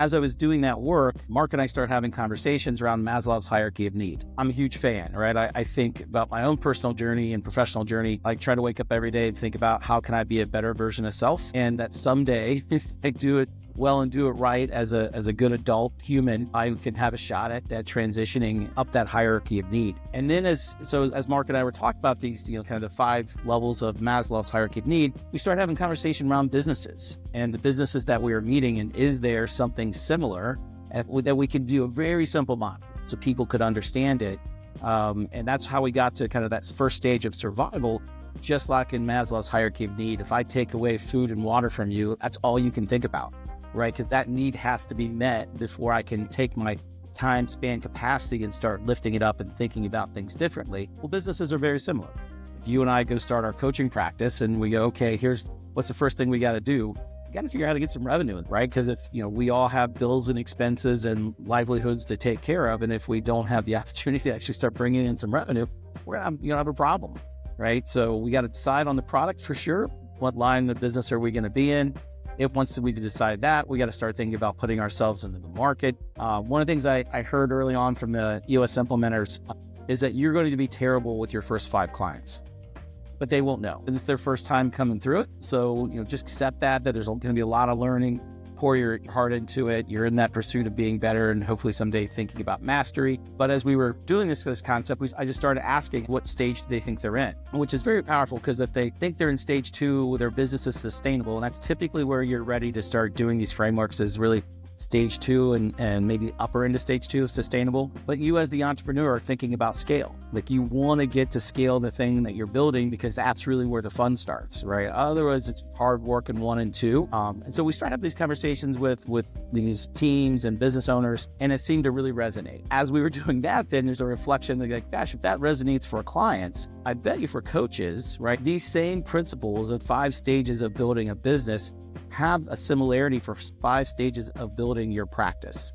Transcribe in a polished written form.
As I was doing that work, Mark and I started having conversations around Maslow's hierarchy of need. I'm a huge fan, right? I think about my own personal journey and professional journey. I try to wake up every day and think about how can I be a better version of self, and that someday, if I do it well and do it right as a good adult human, I can have a shot at transitioning up that hierarchy of need. And then as Mark and I were talking about these, kind of the 5 levels of Maslow's hierarchy of need, we started having conversation around businesses and the businesses that we were meeting. And is there something similar that we could do a very simple model so people could understand it? And that's how we got to kind of that first stage of survival. Just like in Maslow's hierarchy of need, if I take away food and water from you, that's all you can think about. Right? Because that need has to be met before I can take my time span capacity and start lifting it up and thinking about things differently. Well, businesses are very similar. If you and I go start our coaching practice and we go, okay, here's what's the first thing we got to do? We got to figure out how to get some revenue, right? Because if, we all have bills and expenses and livelihoods to take care of. And if we don't have the opportunity to actually start bringing in some revenue, we're going to have a problem, right? So we got to decide on the product for sure. What line of business are we going to be in? If once we decide that, we got to start thinking about putting ourselves into the market. One of the things I heard early on from the EOS implementers is that you're going to be terrible with your first 5 clients, but they won't know. It's their first time coming through it. So, just accept that there's going to be a lot of learning. Pour your heart into it. You're in that pursuit of being better and hopefully someday thinking about mastery. But as we were doing this concept, I just started asking what stage do they think they're in, which is very powerful because if they think they're in stage 2, their business is sustainable, and that's typically where you're ready to start doing these frameworks is really stage 2 and maybe upper into stage 2 of sustainable. But you as the entrepreneur are thinking about scale. Like you want to get to scale the thing that you're building because that's really where the fun starts, right? Otherwise it's hard work in 1 and 2. And so we started to have these conversations with these teams and business owners, and it seemed to really resonate. As we were doing that, then there's a reflection like, gosh, if that resonates for clients, I bet you for coaches, right? These same principles of 5 stages of building a business have a similarity for 5 stages of building your practice.